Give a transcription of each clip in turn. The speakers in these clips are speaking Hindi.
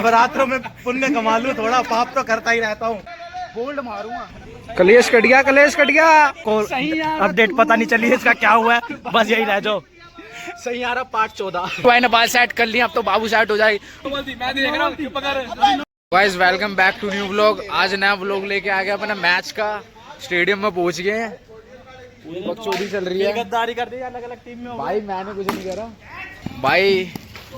नवरात्रों में पुण्य कमा लूं, थोड़ा पाप तो करता ही रहता हूँ। बोल्ड मारूंगा। कलेश कट गया, कलेश कट गया। अपडेट पता नहीं चली इसका क्या हुआ है, बस यही रह जाओ। सही आ रहा पार्ट 14। भाई ने बाल सेट कर लिया, अब तो बाबू सेट हो जाएगी। Guys welcome back to new vlog. आज नया व्लॉग लेके आ गया अपना मैच का। स्टेडियम में पहुंच गए हैं, बकचोदी चल रही है। गद्दारी कर दी अलग अलग टीम में। भाई मैंने कुछ नहीं करा भाई,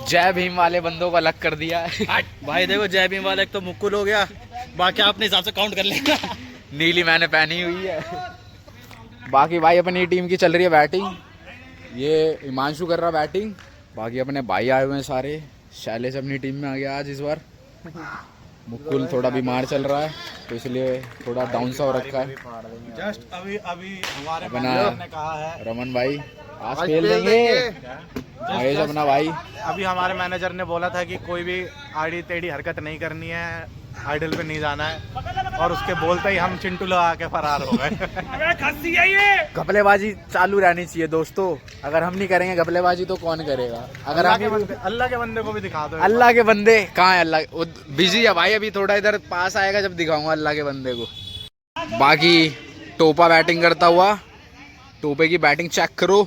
जय भीम वाले बंदों को अलग कर दिया है। भाई देखो जय भीम वाला एक तो मुक्कुल हो गया, बाकी अपने हिसाब से काउंट कर लेंगे। नीली मैंने पहनी हुई है। बाकी भाई अपनी टीम की चल रही है बैटिंग, ये हिमांशु कर रहा बैटिंग। बाकी अपने भाई आए हुए हैं सारे। शैलेश अपनी टीम में आ गया आज इस बार। मुकुल थोड़ा बीमार चल रहा है तो इसलिए थोड़ा डाउन सा हो रखा है। जस्ट अभी हमारे अपना मैनेजर ने कहा है रमन भाई आज खेल देंगे। महेश अपना भाई, अभी हमारे मैनेजर ने बोला था कि कोई भी आड़ी टेढ़ी हरकत नहीं करनी है, आइडल पे नहीं जाना है, और उसके बोलते ही हम चिंटू लगा के फरार हो गए। घपलेबाजी चालू रहनी चाहिए दोस्तों। अगर हम नहीं करेंगे घपलेबाजी तो कौन करेगा? अगर अल्लाह के बंदे को भी दिखा दो। अल्लाह के बंदे कहाँ है? अल्लाह वो बिजी है भाई, अभी थोड़ा इधर पास आएगा जब दिखाऊंगा अल्लाह के बंदे को। बाकी टोपा बैटिंग करता हुआ, टोपे की बैटिंग चेक करो।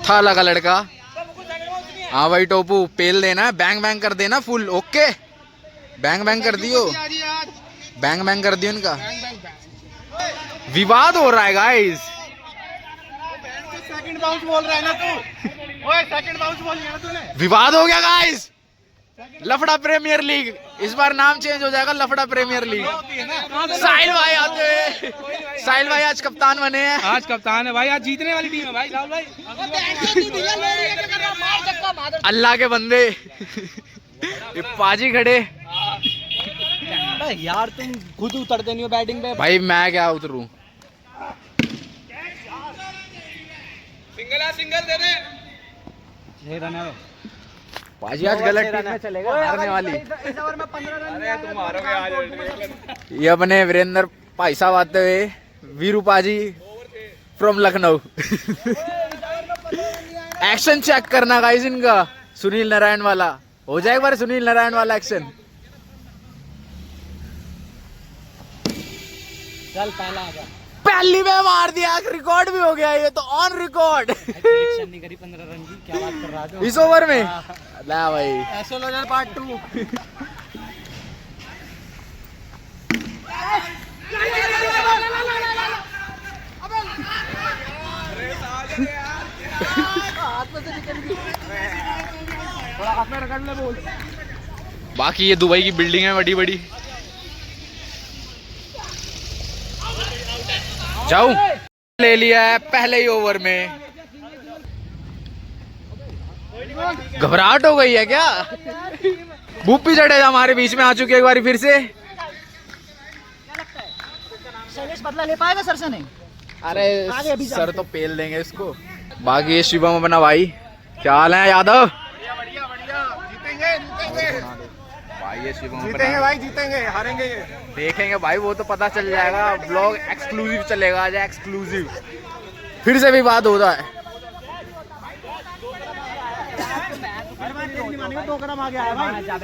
था लगा लड़का। हाँ भाई टोपू पेल देना है, बैंग बैंग कर देना फुल। ओके बैंग बैंग कर दियो, बैंग बैंग कर दियो इनका। विवाद हो रहा है गाइस। सेकंड बाउंस बोल रहा है ना तू? ओए सेकंड बाउंस बोल लिया ना तूने? विवाद हो गया गाइस। लफड़ा प्रीमियर लीग, इस बार नाम चेंज हो जाएगा, लफड़ा प्रीमियर लीग। साहिल भाई आते हैं, साहिल भाई आज कप्तान बने हैं। आज कप्तान है भाई, आज जीतने वाली टीम है भाई। लाल भाई अल्लाह के बंदे ये पाजी खड़े। यार तुम खुद उतरते नहीं हो बैटिंग पे। भाई मैं क्या उतरूं? सिंगल दे दे। 6 रन है पाजी आज गलत टीम में चलेगा, हारने वाली। अरे तुम हारोगे आज। ये अपने वीरेंद्र भाई साहब आते हुए, वीरू पाजी फ्रॉम लखनऊ। एक्शन चेक करना गाइस इनका, सुनील नारायण वाला हो जाए एक बार, सुनील नारायण वाला एक्शन। चल पहला आ जा। पहली में मार दिया, रिकॉर्ड भी हो गया ये तो, ऑन रिकॉर्ड। प्रेडिक्शन नहीं करी 15 रन की, क्या बात कर रहा है इस ओवर में। ला भाई एसोलर पार्ट 2। बाकी ये दुबई की बिल्डिंग है बड़ी बड़ी। जाऊं ले लिया है पहले ही ओवर में। घबराहट हो गई है क्या? भूपी जडेजा हमारे बीच में आ चुके एक बार फिर से। शैलेश बदला ले पाएगा सर से? नहीं, अरे सर तो पेल देंगे इसको। बाकी ये शिवम अपना भाई, क्या हाल है यादव? भाई ये शिवम जीतेंगे भाई, जीतेंगे, हारेंगे ये देखेंगे भाई, वो तो पता चल जाएगा। ब्लॉग एक्सक्लूसिव चलेगा आज, एक्सक्लूसिव। फिर से भी बात होता है।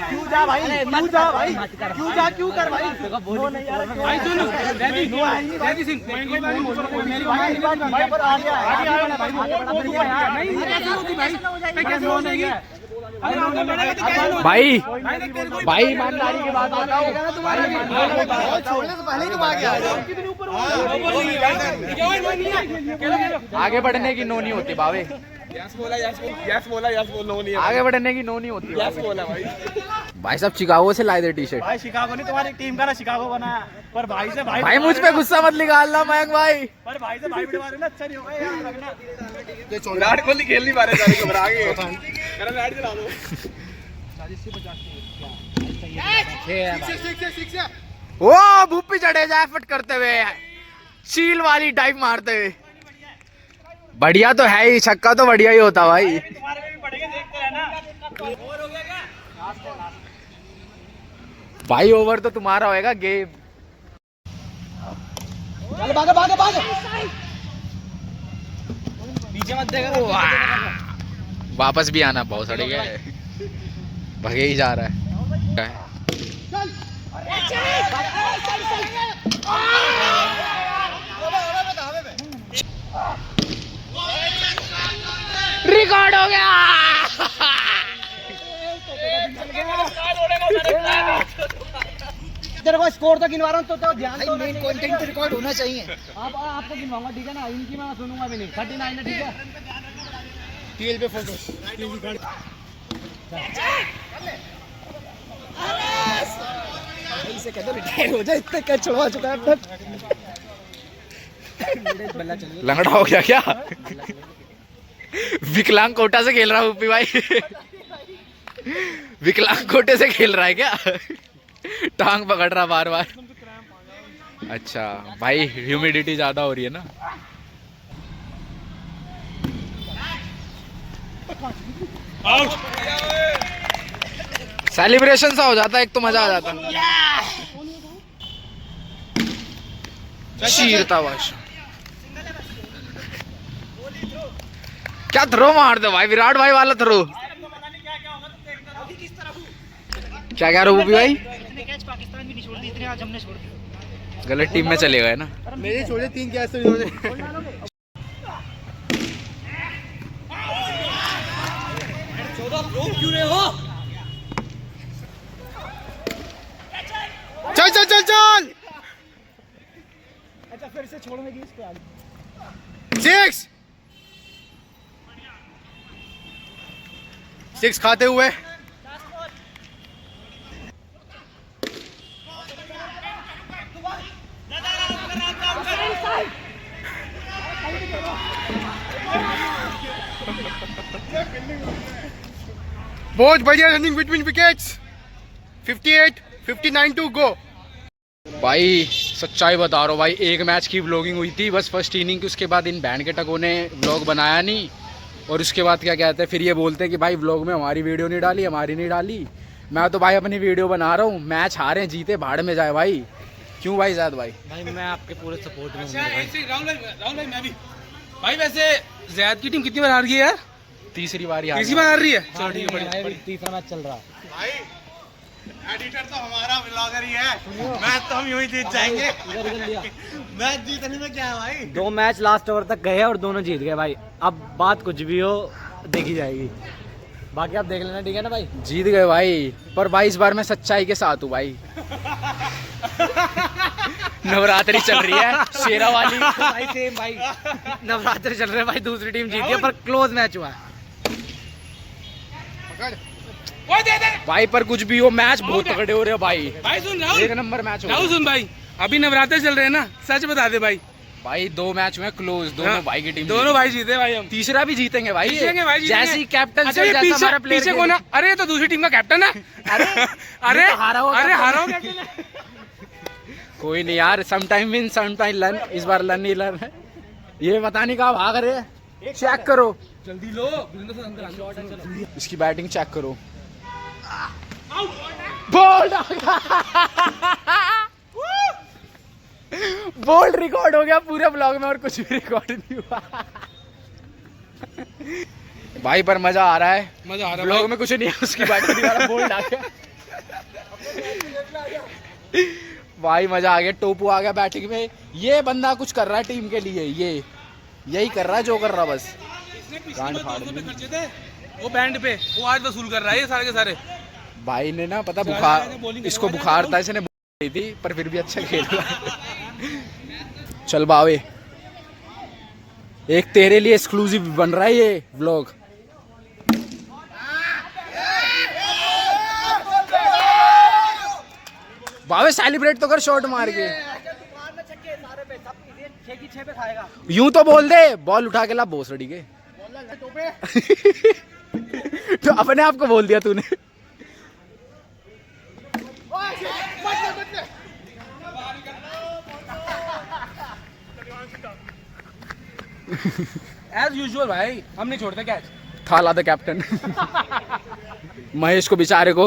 क्यों जा भाई, क्यों जा भाई, क्यों जा, क्यों कर भाई? भाई सुनो जैदी सिंह भाई भाई ईमानदारी की बात बताओ। आगे बढ़ने की नो नहीं होती बावे। यस बोला नो नहीं है। आगे बढ़ने की नो नहीं होती। यस बोला भाई। भाई सब चिकागो से लाए थे टी शर्ट। भाई शिकागो नहीं, तुम्हारी टीम का ना शिकागो बनाया, पर भाई से भाई। भाई मुझ पे गुस्सा मत निकालना मयंक भाई। पर भाई से भाई बिठवा ना, अच्छा नहीं होगा याद रखना। विराट कोहली खेल नहीं पा रहे, सारे घबरा गए। मेरा बैट चला दो। ओ भूपी जडेजा एफर्ट करते हुए, चील वाली डाइव मारते हुए। बढ़िया तो है ही, छक्का तो बढ़िया ही होता भाई। भाई ओवर तो तुम्हारा होएगा, गेम। पीछे मत देगा। वापस भी आना बहुत सड़ी गया है, भगे ही जा रहा है। रिकॉर्ड हो गया। तेरे को स्कोर तो गिनवा रहा हूँ तो ध्यान तो मेन कंटेंट रिकॉर्ड होना चाहिए। आपको गिनवाऊंगा ठीक है ना, इनकी मैं सुनूंगा भी नहीं। 39 है ठीक है। टीएल पे फोकस। इसे कहते रिटायर हो जाए, इतने कैच छुड़वा चुका है अब तक। लंगड़ा हो गया क्या? विकलांग कोटा से खेल रहा हूँ ऊपी भाई। विकलांग कोटे से खेल रहा है क्या? टांग पकड़ रहा बार बार। अच्छा भाई, ह्यूमिडिटी ज्यादा हो रही है ना। सेलिब्रेशन सा हो जाता है, एक तो मजा आ जाता है। चीरता वाश क्या थ्रो मार दो भाई, विराट भाई वाला थ्रो। क्या कह रहे हो भाई? पाकिस्तान भी नहीं छोड़ दी इतने, आज हमने छोड़ दी। गलत टीम में चले गए ना। मेरे छोड़े 3 कैच तो इन्होंने। क्यों रहे हो? चल चल चल चल। अच्छा फिर से छोड़ने की इस पे आ गई। 6 खाते हुए बहुत बढ़िया running between wickets. 58 59 to go. भाई सच्चाई बता रहा हूँ भाई, एक मैच की व्लॉगिंग हुई थी बस फर्स्ट इनिंग की, उसके बाद इन बैंड के टकों ने व्लॉग बनाया नहीं। और उसके बाद क्या कहते हैं, फिर ये बोलते हैं कि भाई व्लॉग में हमारी वीडियो नहीं डाली, हमारी नहीं डाली। मैं तो भाई अपनी वीडियो बना रहा हूँ, मैच हारे जीते भाड़ में जाए भाई। क्यों भाई ज़ाद भाई? भाई मैं आपके पूरे सपोर्ट में हूं। राहुल भाई मैं भी भाई। वैसे ज़ैद की टीम कितनी बार हार गई है यार? तीसरी बार हार रही है। चलो ठीक है, तीसरा मैच चल रहा है। भाई एडिटर तो हमारा व्लॉगर ही है, मैच तो हम यूं ही जीत जाएंगे। मैच जीतने में क्या है भाई? 2 मैच लास्ट ओवर तक गए और दोनों जीत गए भाई। अब बात कुछ भी हो देखी जाएगी, बाकी आप देख लेना ठीक है ना भाई। जीत गए भाई, पर भाई इस बार मैं सच्चाई के साथ हूँ भाई। नवरात्रि चल रही है शेरा वाली। भाई सेम भाई, नवरात्रि चल रहे हैं भाई। दूसरी टीम जीती है पर क्लोज मैच हुआ है भाई। पर कुछ भी हो, मैच बहुत तगड़े हो रहे हैं भाई। भाई सुन राहुल, एक नंबर मैच हो रहा है। सुन भाई, अभी नवरात्रि चल रहे हैं ना, सच बता दे भाई। भाई 2 मैच हुए क्लोज, दोनों भाई की टीम। दोनों भाई जीते भाई। हम तीसरा भी जीतेंगे भाई। जीतेंगे भाई, जीतेंगे। जैसी कैप्टन अच्छा, से ये जैसा हमारा प्लेयर पीछे कौन है? अरे ये तो दूसरी टीम का कैप्टन है। अरे हारा हुआ हारा हो गया। कोई नहीं यार, समटाइम विन समटाइम लर्न। इस बार लर्न ही लर्न है। ये पता नहीं कहाँ भाग रहे हैं। चेक करो जल्दी लो। इसकी बैटिंग, चेक करो। बोल्ड बोल्ड रिकॉर्ड हो गया पूरे ब्लॉग में, और कुछ भी रिकॉर्ड नहीं हुआ भाई। पर मजा आ रहा है, मजा आ रहा है ब्लॉग में कुछ नहीं है। उसकी बैटिंग वाला बोल्ड आ गया भाई, मजा आ गया। टोपू आ गया बैटिंग में। ये बंदा कुछ कर रहा है टीम के लिए, ये यही कर रहा है जो कर रहा बस। गांड फाड़ दी। खर्चे थे वो बैंड पे, वो आज वसूल कर रहा है ये सारे के सारे। भाई ने ना पता बुखार, इसको बुखार था, इसने दी थी, पर फिर भी अच्छा खेल रहा। चल बावे, एक तेरे लिए एक्सक्लूसिव बन रहा है ये व्लॉग। बावे सेलिब्रेट तो कर शॉट मार के। यूं तो बोल दे, बॉल उठा के ला भोसड़ी के। तो अपने आप को बोल दिया तूने। एज यूजुअल भाई, हम नहीं छोड़ते कैच। थाला द कैप्टन। महेश को बेचारे को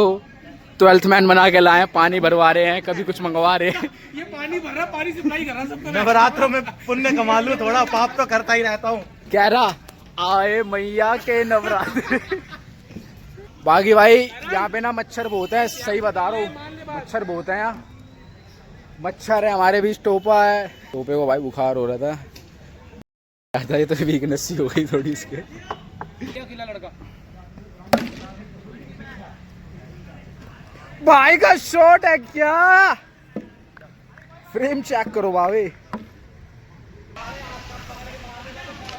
12th मैन बना के लाए, पानी भरवा रहे हैं, कभी कुछ मंगवा रहे हैं। ये पानी भर रहा, पानी सप्लाई कर रहा सबको। नवरात्रों में पुण्य कमा लूं थोड़ा, पाप तो करता ही रहता हूँ। कह रहा आए मैया के नवरात्र। बाकी भाई यहाँ पे ना मच्छर बहुत है, सही बता रहा हूँ, मच्छर बहुत है यहाँ। मच्छर है, हमारे बीच टोपा है। टोपे को भाई बुखार हो रहा था, ये तो वीकनेस ही हो गई थोड़ी इसके। भाई का शॉट है क्या? फ्रेम चेक करो भाई।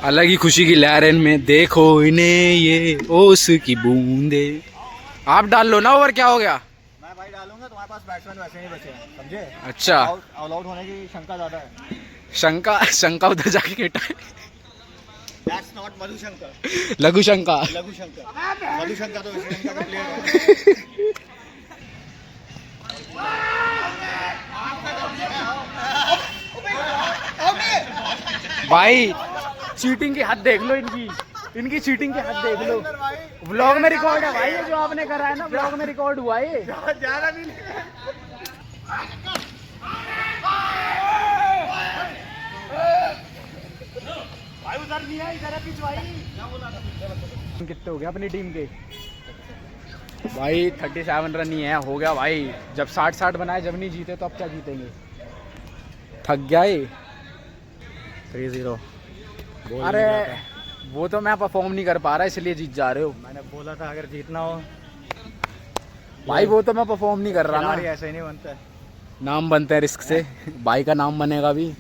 अलग ही खुशी की लहर इनमें, देखो इन्हें ये ओस की बूंदे। आप डाल लो ना ओवर, क्या हो गया? मैं भाई डालूंगा, तुम्हारे पास बैट्समैन वैसे नहीं बचे हैं, समझे? अच्छा, ऑल आउट होने की शंका ज्यादा है। शंका उधर जाके केटा है। दैट्स नॉट मधु शंकर, लघु शंका। लघु शंकर। मधु शंकर तो श्रीलंका का प्लेयर है। भाई चीटिंग की हद देख लो इनकी चीटिंग की हद देख लो। व्लॉग में रिकॉर्ड है भाई, ये जो आपने करा है ना, व्लॉग में रिकॉर्ड हुआ है। ज्यादा भी नहीं। भाई उधर नहीं है, इधर है पिछवाई। कितने हो गए अपनी टीम के? भाई 37 रन ही है, हो गया भाई। जब 60 बनाए, जब नहीं जीते तो अब क्या जीतेंगे? थक गया ये। 3-0। अरे वो तो मैं परफॉर्म नहीं कर पा रहा, इसलिए जीत जा रहे हो। मैंने बोला था अगर जीतना हो। भाई वो तो मैं परफॉर्म नहीं कर रहा खिलाड़ी ना। ऐसे ही नहीं बनता है। नाम बनते हैं रिस्क से, भाई का नाम बनेगा भी।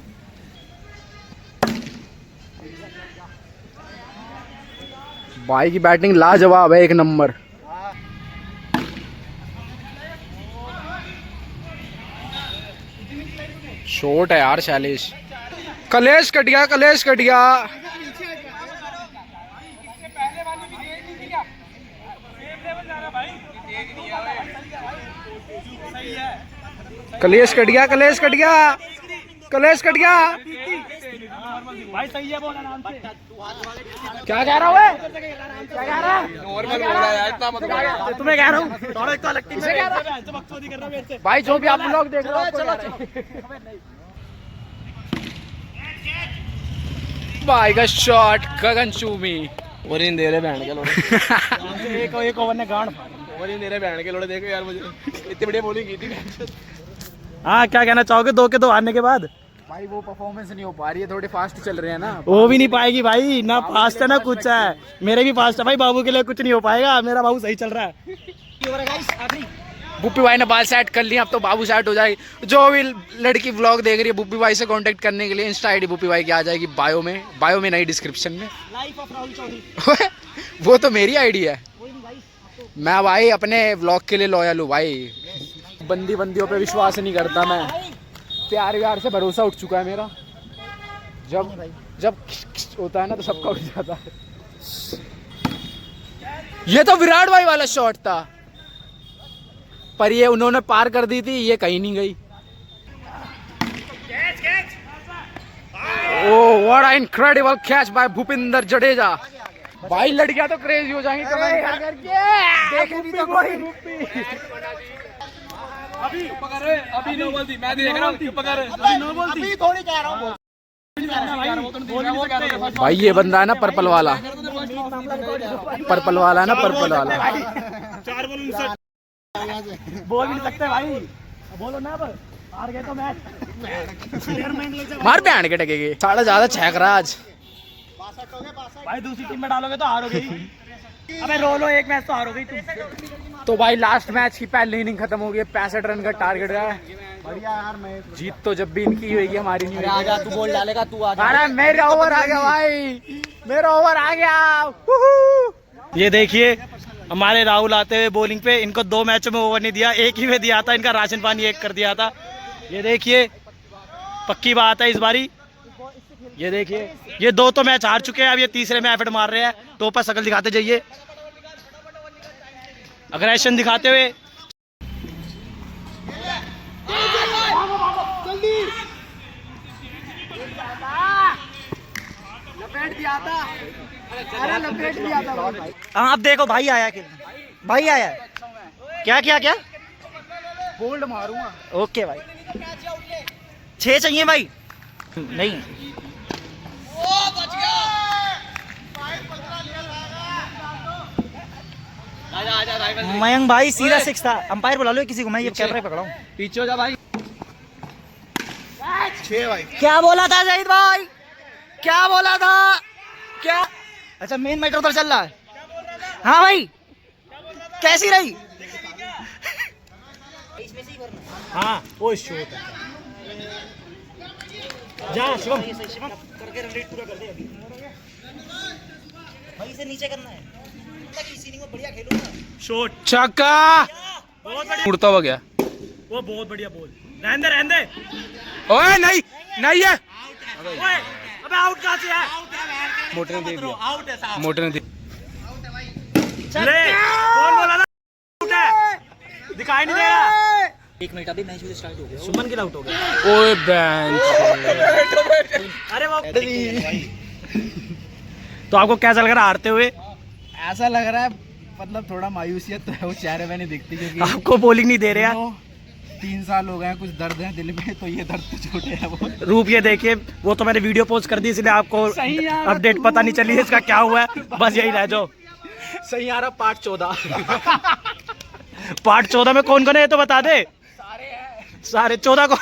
भाई की बैटिंग लाजवाब है, एक नंबर। शॉट है यार शैलेश। कलेश कट गया, कलेश कट गया। कलेश कट गया, कलेश कट गया, कलेश कट गया। भाई सही है, बोल आराम से। क्या कह रहा हूँ? क्या कह रहा है? नॉर्मल बोल रहा है यार, इतना मत बोलो। तुम्हें कह रहा हूँ, थोड़ा एक तो अलग टीम से कह रहा है, बकचोदी कर रहा है मेरे से। भाई जो भी आप लोग देख रहे हो, आपको क्या रहा है? भाई का शॉट गगनचुंबी। और इन दे रहे बहन के लोड़े। एक ओवर ने गांड। और इन दे रहे बहन के लोड़े, देखो यार मुझे इतनी बढ़िया बॉलिंग की थी। हाँ, क्या कहना चाहोगे 2 के 2 हारने के बाद? भाई वो परफॉर्मेंस नहीं हो पा रही है, थोड़े फास्ट चल रहे हैं ना। वो भी नहीं पाएगी भाई, ना फास्ट है ना कुछ है। मेरे भी फास्ट है भाई, बाबू के लिए कुछ नहीं हो पाएगा। मेरा बाबू सही चल रहा है। बुप्पी भाई ने बाल सेट कर लिया, अब तो बाबू सेट हो जाएगी। जो भी लड़की व्लॉग देख रही है, बुप्पी भाई से कांटेक्ट करने के लिए इंस्टा आईडी बुप्पी भाई की आ जाएगी बायो में नहीं, डिस्क्रिप्शन में। Life of Rahul Chaudhary. वो तो मेरी आईडी है। मैं भाई अपने व्लॉग के लिए लॉयल हूँ भाई। बंदियों पे विश्वास नहीं करता मैं। प्यार से भरोसा उठ चुका है मेरा। जब होता है ना तो सबका उठ जाता है। ये तो विराट भाई वाला शॉट था, पर ये उन्होंने पार कर दी थी, ये कहीं नहीं गई। Oh what an incredible catch by Bhupinder Jadeja. भाई लड़कियां तो क्रेजी हो जाएंगी कमेंट करके। भी तो कोई अभी नो बोल दी, मैं देख रहा हूँ। अभी थोड़ी कह रहा हूँ। भाई ये बंदा है ना पर्पल वाला है ना, पर्पल वाला। 4 बॉल 59 बोल भी नहीं सकते भाई, बोलो ना। अब हार गए तो मैच मार पे के टकेगे। साढ़े ज्यादा छेक रहा आज भाई। दूसरी टीम में डालोगे तो हारोगे ही। अबे रो एक मैच तो हारोगे तुम। तो भाई लास्ट मैच की पहली इनिंग खत्म हो गई, 65 रन का टारगेट है। बढ़िया यार, मैं जीत तो जब भी इनकी होगी, हमारी नहीं होगी। आजा, तू बॉल डालेगा, तू आजा। अरे मेरा ओवर आ गया भाई, मेरा ओवर आ गया। ये देखिए हमारे राहुल आते हुए बॉलिंग पे। इनको 2 मैचों में ओवर नहीं दिया, एक ही में दिया था। इनका राशन पानी एक कर दिया था। ये देखिए पक्की बात है इस बारी। ये देखिए ये 2 तो मैच हार चुके हैं, अब ये तीसरे में एफर्ट मार रहे हैं। तो पर शकल दिखाते जाइए, अग्रेशन दिखाते हुए। लपेट दिया था, अरे लपेट दिया था भाई। हाँ, अब देखो भाई आया, भाई आया। क्या बोल्ड मारूंगा। ओके भाई, 6 चाहिए भाई। नहीं मयंक भाई सीधा 6 था। अंपायर बुला लो किसी को, मैं ये कैमरा पकड़ा हूँ। पीछे हो जा भाई। क्या बोला था जाहिद भाई, क्या बोला था, क्या? अच्छा मेन मैटर उधर चल रहा है। हाँ भाई कैसी रही? हाँ वो शॉट जा शिवम करके रन रेट पूरा कर दे अभी भाई, इसे नीचे करना है ताकि इस इनिंग में बढ़िया खेलूंगा। शॉट छक्का बहुत बढ़िया, उड़ता हुआ गया। वो बहुत बढ़िया बॉल। रहने दे ओए नहीं नहीं है, ओए अबे आउट कहां से है? मोटे ने दे दिया, आउट है साहब। मोटे ने दे। ले कौन बोला था आउट है? दिखाई नहीं दे रहा। 1 मिनट अभी मैच स्टार्ट हो गया, सुमन गिल आउट हो गया। ओए बेंच। अरे वो तो आपको कैसा लग रहा है हारते हुए? ऐसा लग रहा है मतलब थोड़ा मायूसियत तो है वो चेहरे में नहीं दिखती, क्योंकि आपको बॉलिंग नहीं दे रहे हैं। 3 साल हो गए हैं, कुछ दर्द है दिल में, तो ये दर्द तो छोटे है वो। रूप ये देखिए, वो तो मैंने वीडियो पोस्ट कर दी इसलिए आपको अपडेट पता नहीं चली इसका क्या हुआ है, बस यही रह जाओ। सही आ रहा पार्ट 14। पार्ट 14 में कौन कौन है ये तो बता दे। सारे 14 को